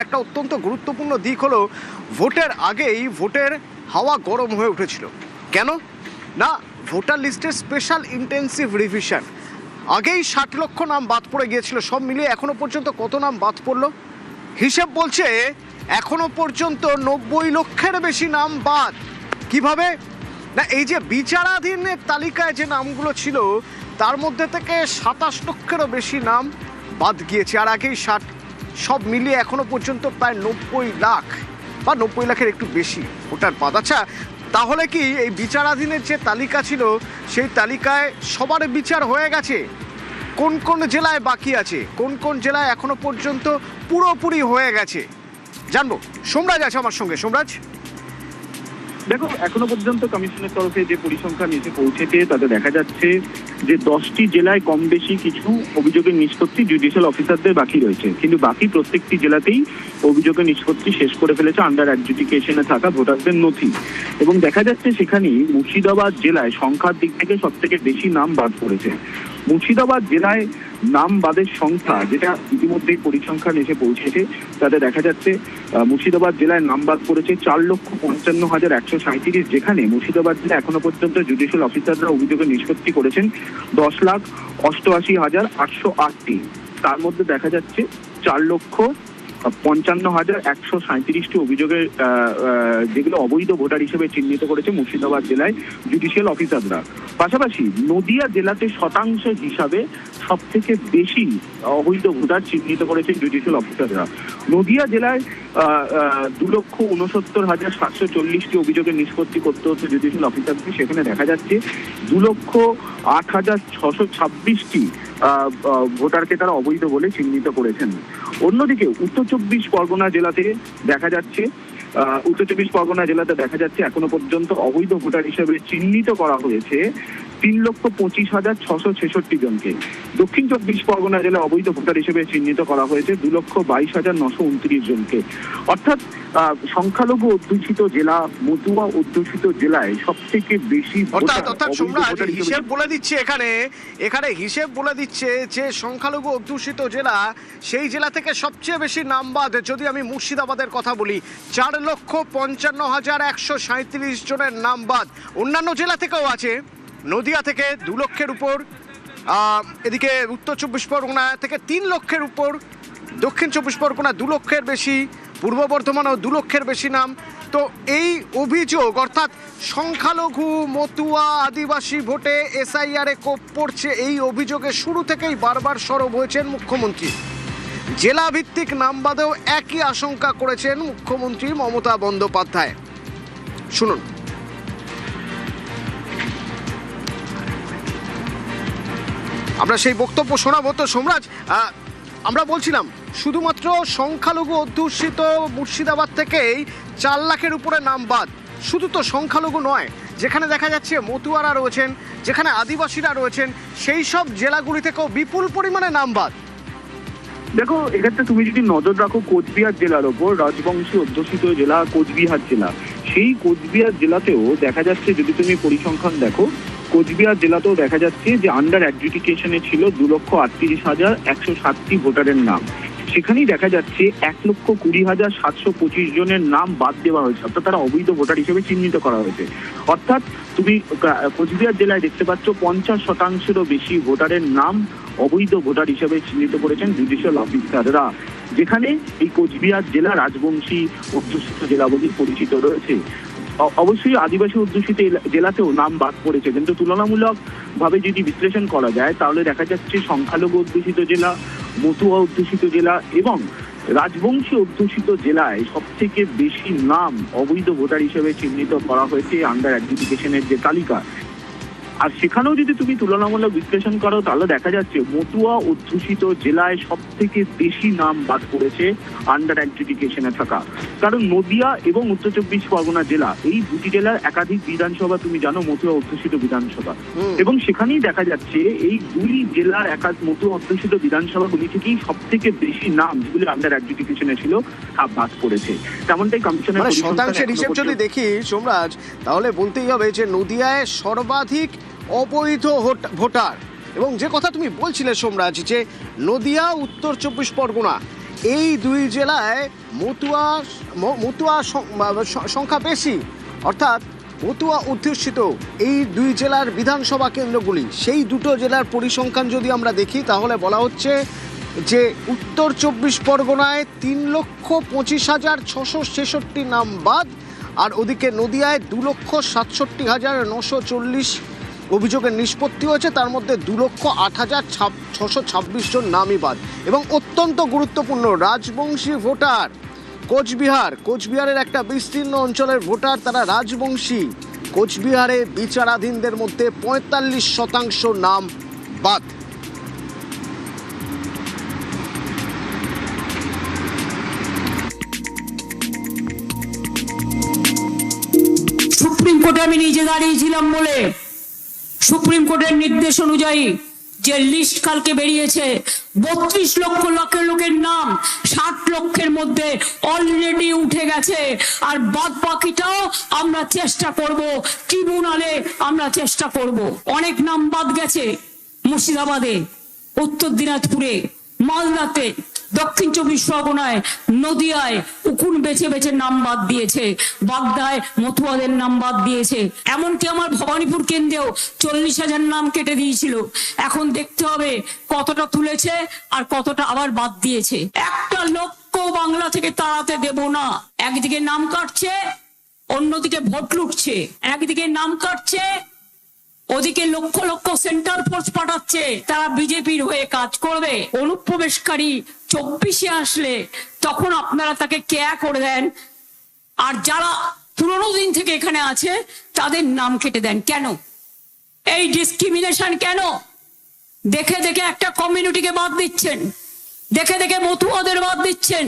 একটা অত্যন্ত গুরুত্বপূর্ণ দিক হলো ভোটের আগেই ভোটের হাওয়া গরম হয়ে উঠেছিল। কেন না, ভোটার লিস্টের স্পেশাল ইন্টেন্সিভ রিভিশন আগেই 60 লক্ষ নাম বাদ পড়ে গিয়েছিল। সব মিলিয়ে এখনো পর্যন্ত কত নাম বাদ পড়লো হিসেব বলছে এখনো পর্যন্ত 90 লক্ষের বেশি নাম বাদ। কিভাবে না, এই যে বিচারাধীনের তালিকায় যে নামগুলো ছিল তার মধ্যে থেকে 27 লক্ষেরও বেশি নাম বাদ গিয়েছে, আর আগেই 60। সব মিলিয়ে এখনো পর্যন্ত প্রায় 90 লাখ বা 90 লাখের একটু বেশি ভোটার বাদ। আচ্ছা, তাহলে কি এই বিচারাধীনের যে তালিকা ছিল সেই তালিকায় সবার বিচার হয়ে গেছে? কোন কোন জেলায় বাকি আছে, কোন কোন জেলায় এখনো পর্যন্ত পুরোপুরি হয়ে গেছে জানবো। সোমরাজ আছে আমার সঙ্গে। সোমরাজ, দেখো, এখনো পর্যন্ত কমিশনের তরফে যে পরিসংখ্যান এসে পৌঁছেছে তাতে দেখা যাচ্ছে যে 10টি জেলায় কম বেশি কিছু অভিযোগের নিষ্পত্তি জুডিশিয়াল অফিসারদের বাকি রয়েছে, কিন্তু বাকি প্রত্যেকটি জেলাতেই অভিযোগের নিষ্পত্তি শেষ করে ফেলেছে আন্ডার অ্যাডজুডিকেশনে থাকা ভোটারদের নথি। এবং দেখা যাচ্ছে সেখানেই মুর্শিদাবাদ জেলায় সংখ্যার দিক থেকে সব থেকে বেশি নাম বাদ পড়েছে। মুর্শিদাবাদ জেলায় নাম বাদের সংখ্যা, যেটা ইতিমধ্যেই পরিসংখ্যান এসে পৌঁছেছে, তাতে দেখা যাচ্ছে মুর্শিদাবাদ জেলায় নাম বাদ পড়েছে 4,55,137, যেখানে মুর্শিদাবাদ জেলা এখনো পর্যন্ত জুডিশিয়াল অফিসাররা অভিযোগের নিষ্পত্তি করেছেন 10,88,808টি। তার মধ্যে দেখা যাচ্ছে 4,55,137টি অভিযোগের যেগুলো অবৈধ ভোটার হিসেবে চিহ্নিত করেছে মুর্শিদাবাদ জেলায় জুডিশিয়াল অফিসাররা। পাশাপাশি নদিয়া জেলাতে শতাংশ হিসাবে সব থেকে বেশি অবৈধ ভোটার চিহ্নিত করেছে জুডিশিয়াল অফিসাররা। নদিয়া জেলায় 2,69,740টি অভিযোগের নিষ্পত্তি করতে হচ্ছে জুডিশিয়াল অফিসারকে, সেখানে দেখা যাচ্ছে 2,08,626টি ভোটারকে তারা অবৈধ বলে চিহ্নিত করেছেন। অন্যদিকে উত্তর চব্বিশ পরগনা জেলাতে দেখা যাচ্ছে এখনো পর্যন্ত অবৈধ ভোটার হিসেবে চিহ্নিত করা হয়েছে 3,25,666 জনকে। দক্ষিণ চব্বিশ পরগনা জেলা অবৈধ ভোটার হিসেবে চিহ্নিত করা হয়েছে 2,22,929 জনকে। অর্থাৎ সংখ্যালঘু অধ্যুষিত জেলা, মতুয়া অধ্যুষিত জেলায় সব থেকে বেশি হিসেব বলে দিচ্ছে এখানে হিসেব বলে দিচ্ছে যে সংখ্যালঘু অধ্যুষিত জেলা, সেই জেলা থেকে সবচেয়ে বেশি নাম বাদ। যদি আমি মুর্শিদাবাদের কথা বলি, 4,55,137 জনের নাম বাদ। অন্যান্য জেলা থেকেও আছে, নদিয়া থেকে 2 লক্ষের উপর, এদিকে উত্তর চব্বিশ পরগনা থেকে 3 লক্ষের উপর, দক্ষিণ চব্বিশ পরগনা 2 লক্ষের বেশি, পূর্ব বর্ধমানেও 2 লক্ষের বেশি নাম। তো এই অভিযোগ, অর্থাৎ সংখ্যালঘু মতুয়া আদিবাসী ভোটে এসআইআরে কোপ পড়ছে, এই অভিযোগে শুরু থেকেই বারবার সরব হয়েছেন মুখ্যমন্ত্রী। জেলা ভিত্তিক নাম বাদেও একই আশঙ্কা করেছেন মুখ্যমন্ত্রী মমতা বন্দ্যোপাধ্যায়। শুনুন। আমরা সেই বক্তব্য শোনাবো। তো সোমরাজ, আমরা বলছিলাম শুধুমাত্র সংখ্যালঘু অধ্যুষিত মুর্শিদাবাদ থেকেই 4 লাখের উপরে নাম বাদ। শুধু তো সংখ্যালঘু নয়, যেখানে দেখা যাচ্ছে মতুয়ারা রয়েছেন, যেখানে আদিবাসীরা রয়েছেন, সেই সব জেলাগুলি থেকেও বিপুল পরিমাণে নাম বাদ। দেখো, এক্ষেত্রে তুমি যদি নজর রাখো কোচবিহার জেলার ওপর, রাজবংশী অধ্যুষিত জেলা কোচবিহার জেলা, সেই কোচবিহার জেলাতেও দেখা যাচ্ছে, যদি তুমি পরিসংখ্যান দেখো, কোচবিহার জেলাতেও দেখা যাচ্ছে যে আন্ডার অ্যাডজুডিকেশনে ছিল 2,38,107টি ভোটারের নাম। সেখানেই দেখা যাচ্ছে 1,20,725 জনের নাম বাদ দেওয়া হয়েছে, অর্থাৎ তারা অবৈধ ভোটার হিসেবে চিহ্নিত করা হয়েছে। অর্থাৎ তুমি কোচবিহার জেলায় দেখতে পাচ্ছ 50%-এরও বেশি ভোটারের নাম অবৈধ ভোটার হিসেবে চিহ্নিত করেছেন জুডিশিয়াল অফিসাররা, যেখানে এই কোচবিহার জেলা রাজবংশী অধ্যুষিত জেলা বলে পরিচিত রয়েছে। অবশ্যই আদিবাসী অধ্যুষিত জেলাতেও নাম বাদ পড়েছে, কিন্তু তুলনামূলক ভাবে যদি বিশ্লেষণ করা যায় তাহলে দেখা যাচ্ছে সংখ্যালঘু অধ্যুষিত জেলা, মতুয়া অধ্যুষিত জেলা এবং রাজবংশী অধ্যুষিত জেলায় সব থেকে বেশি নাম অবৈধ ভোটার হিসেবে চিহ্নিত করা হয়েছে আন্ডার অ্যাডজুডিকেশনের যে তালিকা। আর সেখানেও যদি তুমি তুলনামূলক বিশ্লেষণ করো তাহলে দেখা যাচ্ছে মতুয়া অধ্যুষিত জেলায় সব থেকে বেশি নাম বাদ পড়েছে আন্ডার অ্যাডজুডিকেশনে থাকা। কারণ নদিয়া এবং উত্তর চব্বিশ পরগনা জেলা, এই দুটি জেলার একাধিক বিধানসভা তুমি জানো মতুয়া অধ্যুষিত বিধানসভা, এবং সেখানেই দেখা যাচ্ছে এই 2 জেলার মতুয়া অধ্যুষিত বিধানসভাগুলি থেকেই সব থেকে বেশি নাম যেগুলি আন্ডার অ্যাডজুডিকেশনে ছিল তা বাদ পড়েছে। তেমনটাই কমিশনের শতাংশের হিসেব যদি দেখি সোমরাজ, তাহলে বলতেই হবে যে নদিয়ায় সর্বাধিক অবৈধ ভোটার। এবং যে কথা তুমি বলছিলে সোমরাজ, যে নদিয়া উত্তর চব্বিশ পরগনা এই দুই জেলায় মতুয়া সংখ্যা বেশি, অর্থাৎ মতুয়া অধ্যুষিত এই দুই জেলার বিধানসভা কেন্দ্রগুলি, সেই দুটো জেলার পরিসংখ্যান যদি আমরা দেখি তাহলে বলা হচ্ছে যে উত্তর 24 পরগনায় 3,25,666 নাম বাদ, আর ওদিকে নদিয়ায় 2,67,940 অভিযোগের নিষ্পত্তি হয়েছে, তার মধ্যে 2,08,626 জন নামই বাদ। এবং অত্যন্ত গুরুত্বপূর্ণ রাজবংশী ভোটার কোচবিহারের একটা বিস্তীর্ণ অঞ্চলের ভোটার, তারা রাজবংশী। কোচবিহারে বিচারাধীনদের মধ্যে 45% নাম বাদ। সুপ্রিম কোর্টে আমি নিজে দাঁড়িয়েছিলাম বলে সুপ্রিম কোর্টের নির্দেশ অনুযায়ী যে লিস্ট কালকে বেরিয়েছে, 32 লক্ষ লোকের নাম 60 লক্ষের মধ্যে অলরেডি উঠে গেছে। আর বাদ বাকিটাও আমরা চেষ্টা করব, ট্রিব্যুনালে আমরা চেষ্টা করব। অনেক নাম বাদ গেছে মুর্শিদাবাদে, উত্তর দিনাজপুরে, মালদাতে, দক্ষিণ 24 পরগনায়, নদিয়ায় উকুন বেছে বেছে নাম বাদ দিয়েছে, বাগদায় মতুয়াদের নাম বাদ দিয়েছে। এমনকি আমার ভবানীপুর কেন্দ্রেও 40,000 নাম কেটে দিয়েছিল। এখন দেখতে হবে কতটা তুলেছে আর কতটা আবার বাদ দিয়েছে। একটা লক্ষ বাংলা থেকে তাড়াতে দেব না। একদিকে নাম কাটছে, অন্যদিকে ভোট লুটছে। একদিকে নাম কাটছে, ওদিকে লক্ষ লক্ষ সেন্ট্রাল ফোর্স পাঠাচ্ছে, তারা বিজেপির হয়ে কাজ করবে। অনুপ্রবেশকারী 24-এ আসলে তখন আপনারা তাকে কেয়া করে দেন, আর যারা পুরোনো দিন থেকে এখানে আছে তাদের নাম কেটে দেন। কেন এই ডিসক্রিমিনেশন? কেন দেখে দেখে একটা কমিউনিটিকে বাদ দিচ্ছেন, দেখে দেখে মতুয়াদের বাদ দিচ্ছেন?